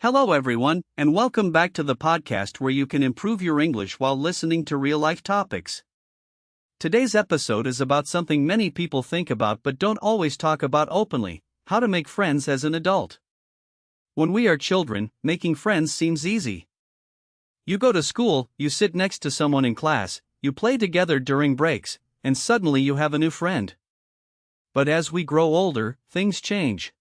Hello, everyone, and welcome back to the podcast where you can improve your English while listening to real life topics. Today's episode is about something many people think about but don't always talk about openly: how to make friends as an adult. When we are children, making friends seems easy. You go to school, you sit next to someone in class, you play together during breaks, and suddenly you have a new friend. But as we grow older, things change.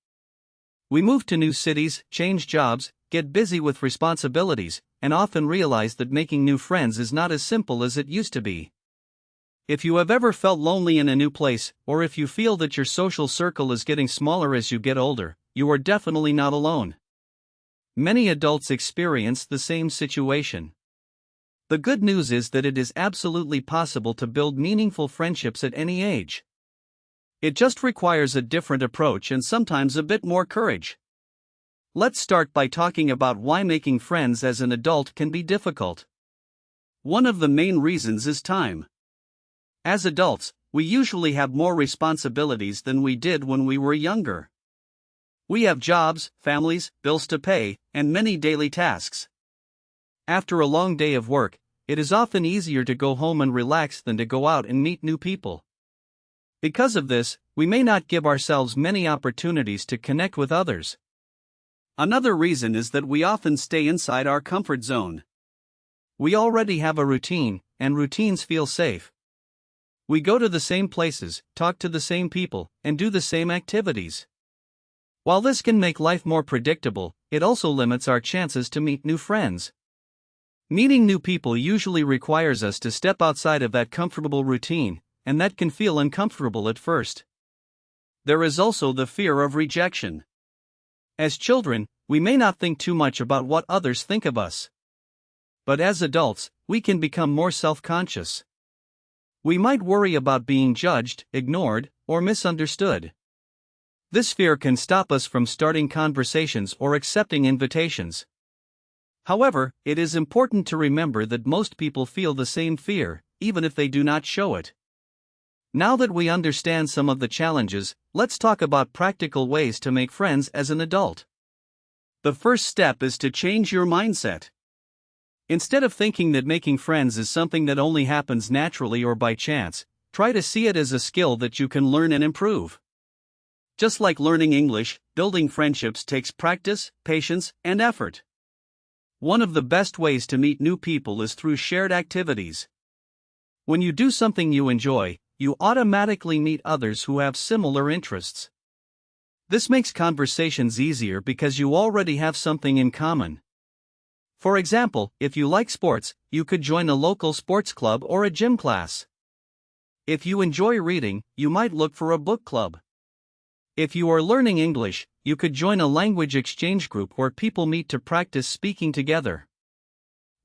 We move to new cities, change jobs, get busy with responsibilities, and often realize that making new friends is not as simple as it used to be. If you have ever felt lonely in a new place, or if you feel that your social circle is getting smaller as you get older, you are definitely not alone. Many adults experience the same situation. The good news is that it is absolutely possible to build meaningful friendships at any age. It just requires a different approach and sometimes a bit more courage. Let's start by talking about why making friends as an adult can be difficult. One of the main reasons is time. As adults, we usually have more responsibilities than we did when we were younger. We have jobs, families, bills to pay, and many daily tasks. After a long day of work, it is often easier to go home and relax than to go out and meet new people. Because of this, we may not give ourselves many opportunities to connect with others. Another reason is that we often stay inside our comfort zone. We already have a routine, and routines feel safe. We go to the same places, talk to the same people, and do the same activities. While this can make life more predictable, it also limits our chances to meet new friends. Meeting new people usually requires us to step outside of that comfortable routine, and that can feel uncomfortable at first. There is also the fear of rejection. As children, we may not think too much about what others think of us. But as adults, we can become more self-conscious. We might worry about being judged, ignored, or misunderstood. This fear can stop us from starting conversations or accepting invitations. However, it is important to remember that most people feel the same fear, even if they do not show it. Now that we understand some of the challenges, let's talk about practical ways to make friends as an adult. The first step is to change your mindset. Instead of thinking that making friends is something that only happens naturally or by chance, try to see it as a skill that you can learn and improve. Just like learning English, building friendships takes practice, patience, and effort. One of the best ways to meet new people is through shared activities. When you do something you enjoy, you automatically meet others who have similar interests. This makes conversations easier because you already have something in common. For example, if you like sports, you could join a local sports club or a gym class. If you enjoy reading, you might look for a book club. If you are learning English, you could join a language exchange group where people meet to practice speaking together.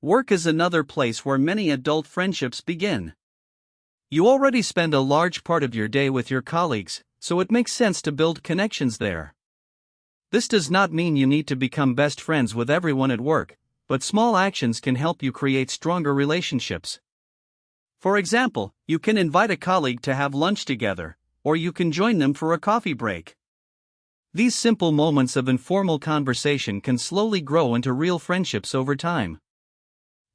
Work is another place where many adult friendships begin. You already spend a large part of your day with your colleagues, so it makes sense to build connections there. This does not mean you need to become best friends with everyone at work, but small actions can help you create stronger relationships. For example, you can invite a colleague to have lunch together, or you can join them for a coffee break. These simple moments of informal conversation can slowly grow into real friendships over time.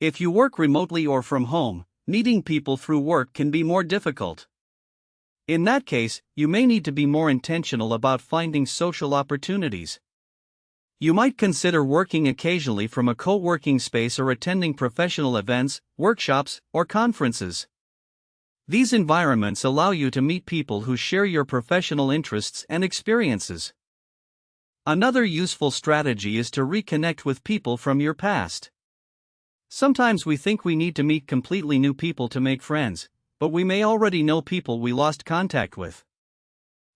If you work remotely or from home, meeting people through work can be more difficult. In that case, you may need to be more intentional about finding social opportunities. You might consider working occasionally from a co-working space or attending professional events, workshops, or conferences. These environments allow you to meet people who share your professional interests and experiences. Another useful strategy is to reconnect with people from your past. Sometimes we think we need to meet completely new people to make friends, but we may already know people we lost contact with.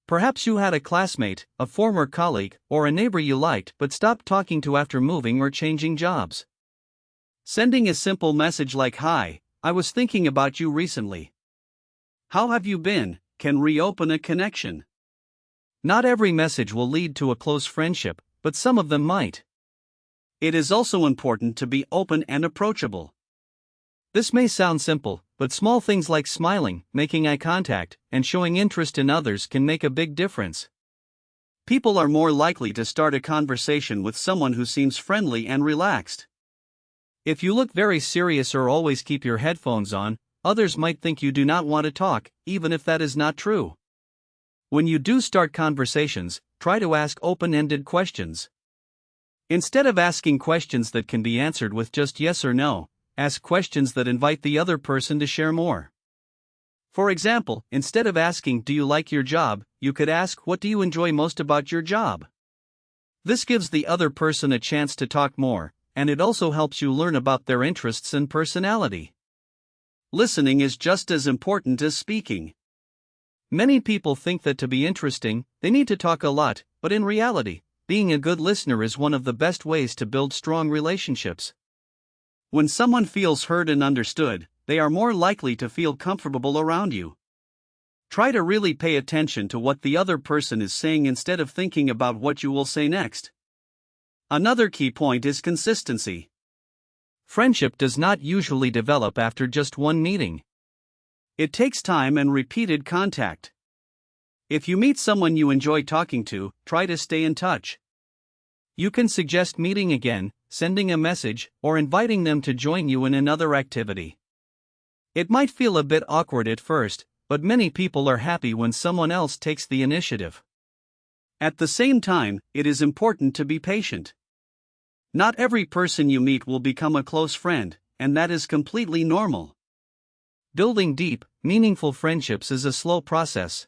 Perhaps you had a classmate, a former colleague, or a neighbor you liked but stopped talking to after moving or changing jobs. Sending a simple message like "Hi, I was thinking about you recently. How have you been?" can reopen a connection. Not every message will lead to a close friendship, but some of them might. It is also important to be open and approachable. This may sound simple, but small things like smiling, making eye contact, and showing interest in others can make a big difference. People are more likely to start a conversation with someone who seems friendly and relaxed. If you look very serious or always keep your headphones on, others might think you do not want to talk, even if that is not true. When you do start conversations, try to ask open-ended questions. Instead of asking questions that can be answered with just yes or no, ask questions that invite the other person to share more. For example, instead of asking, "Do you like your job?" you could ask, "What do you enjoy most about your job?" This gives the other person a chance to talk more, and it also helps you learn about their interests and personality. Listening is just as important as speaking. Many people think that to be interesting, they need to talk a lot, but in reality, being a good listener is one of the best ways to build strong relationships. When someone feels heard and understood, they are more likely to feel comfortable around you. Try to really pay attention to what the other person is saying instead of thinking about what you will say next. Another key point is consistency. Friendship does not usually develop after just one meeting. It takes time and repeated contact. If you meet someone you enjoy talking to, try to stay in touch. You can suggest meeting again, sending a message, or inviting them to join you in another activity. It might feel a bit awkward at first, but many people are happy when someone else takes the initiative. At the same time, it is important to be patient. Not every person you meet will become a close friend, and that is completely normal. Building deep, meaningful friendships is a slow process.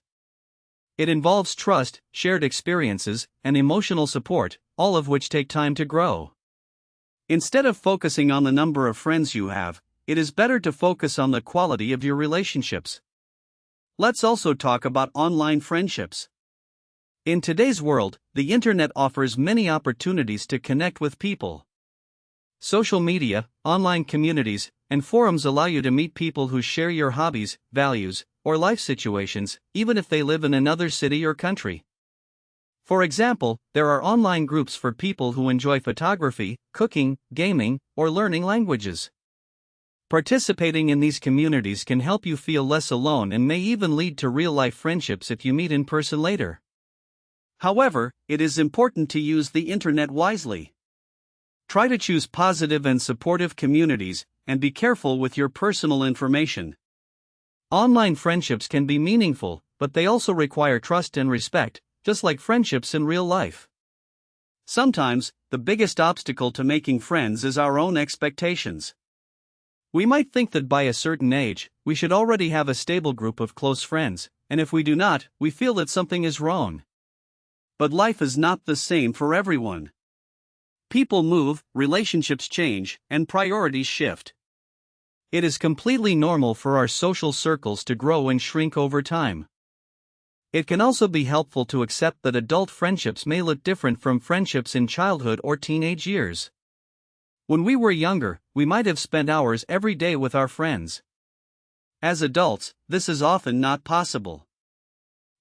It involves trust, shared experiences, and emotional support, all of which take time to grow. Instead of focusing on the number of friends you have, it is better to focus on the quality of your relationships. Let's also talk about online friendships. In today's world, the internet offers many opportunities to connect with people. Social media, online communities, and forums allow you to meet people who share your hobbies, values, or life situations, even if they live in another city or country. For example, there are online groups for people who enjoy photography, cooking, gaming, or learning languages. Participating in these communities can help you feel less alone and may even lead to real-life friendships if you meet in person later. However, it is important to use the internet wisely. Try to choose positive and supportive communities, and be careful with your personal information. Online friendships can be meaningful, but they also require trust and respect, just like friendships in real life. Sometimes, the biggest obstacle to making friends is our own expectations. We might think that by a certain age, we should already have a stable group of close friends, and if we do not, we feel that something is wrong. But life is not the same for everyone. People move, relationships change, and priorities shift. It is completely normal for our social circles to grow and shrink over time. It can also be helpful to accept that adult friendships may look different from friendships in childhood or teenage years. When we were younger, we might have spent hours every day with our friends. As adults, this is often not possible.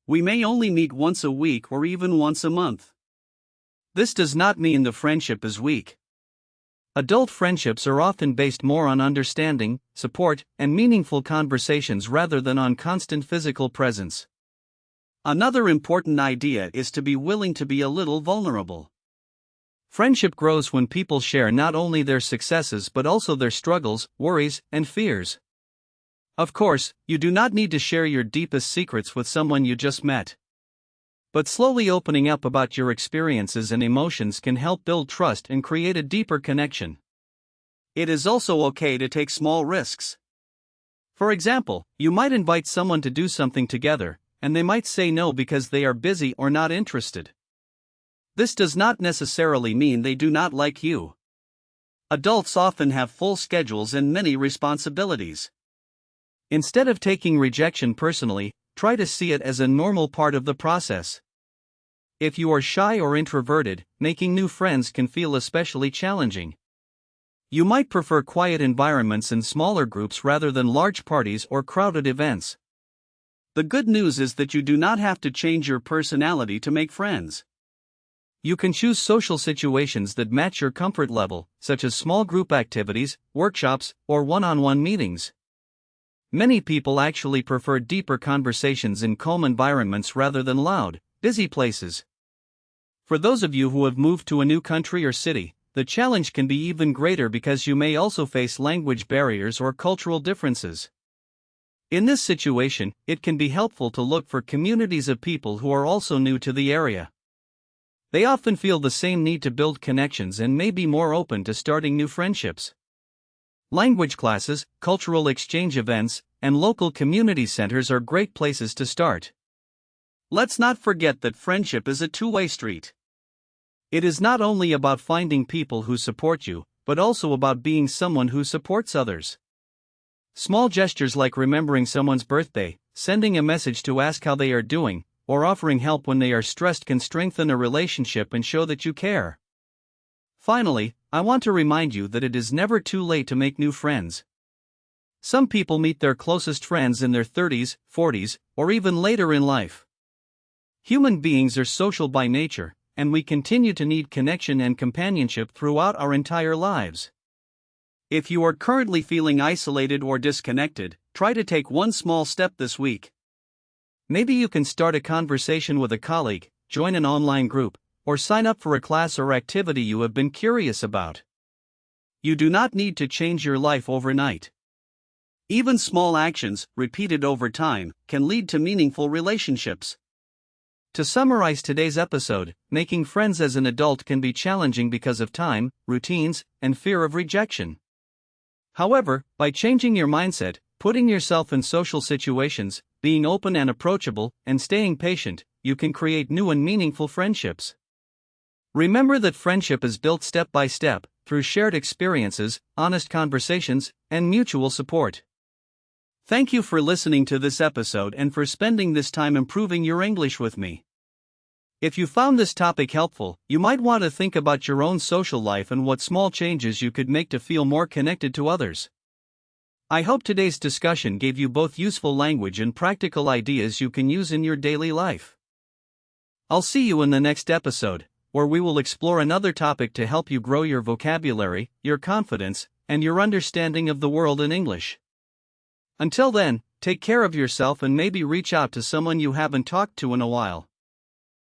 We may only meet once a week or even once a month. This does not mean the friendship is weak. Adult friendships are often based more on understanding, support, and meaningful conversations rather than on constant physical presence. Another important idea is to be willing to be a little vulnerable. Friendship grows when people share not only their successes but also their struggles, worries, and fears. Of course, you do not need to share your deepest secrets with someone you just met. But slowly opening up about your experiences and emotions can help build trust and create a deeper connection. It is also okay to take small risks. For example, you might invite someone to do something together, and they might say no because they are busy or not interested. This does not necessarily mean they do not like you. Adults often have full schedules and many responsibilities. Instead of taking rejection personally, try to see it as a normal part of the process. If you are shy or introverted, making new friends can feel especially challenging. You might prefer quiet environments and smaller groups rather than large parties or crowded events. The good news is that you do not have to change your personality to make friends. You can choose social situations that match your comfort level, such as small group activities, workshops, or one-on-one meetings. Many people actually prefer deeper conversations in calm environments rather than loud, busy places. For those of you who have moved to a new country or city, the challenge can be even greater because you may also face language barriers or cultural differences. In this situation, it can be helpful to look for communities of people who are also new to the area. They often feel the same need to build connections and may be more open to starting new friendships. Language classes, cultural exchange events, and local community centers are great places to start. Let's not forget that friendship is a two-way street. It is not only about finding people who support you, but also about being someone who supports others. Small gestures like remembering someone's birthday, sending a message to ask how they are doing, or offering help when they are stressed can strengthen a relationship and show that you care. Finally, I want to remind you that it is never too late to make new friends. Some people meet their closest friends in their 30s, 40s, or even later in life. Human beings are social by nature, and we continue to need connection and companionship throughout our entire lives. If you are currently feeling isolated or disconnected, try to take one small step this week. Maybe you can start a conversation with a colleague, join an online group, or sign up for a class or activity you have been curious about. You do not need to change your life overnight. Even small actions, repeated over time, can lead to meaningful relationships. To summarize today's episode, making friends as an adult can be challenging because of time, routines, and fear of rejection. However, by changing your mindset, putting yourself in social situations, being open and approachable, and staying patient, you can create new and meaningful friendships. Remember that friendship is built step by step, through shared experiences, honest conversations, and mutual support. Thank you for listening to this episode and for spending this time improving your English with me. If you found this topic helpful, you might want to think about your own social life and what small changes you could make to feel more connected to others. I hope today's discussion gave you both useful language and practical ideas you can use in your daily life. I'll see you in the next episode, where we will explore another topic to help you grow your vocabulary, your confidence, and your understanding of the world in English. Until then, take care of yourself and maybe reach out to someone you haven't talked to in a while.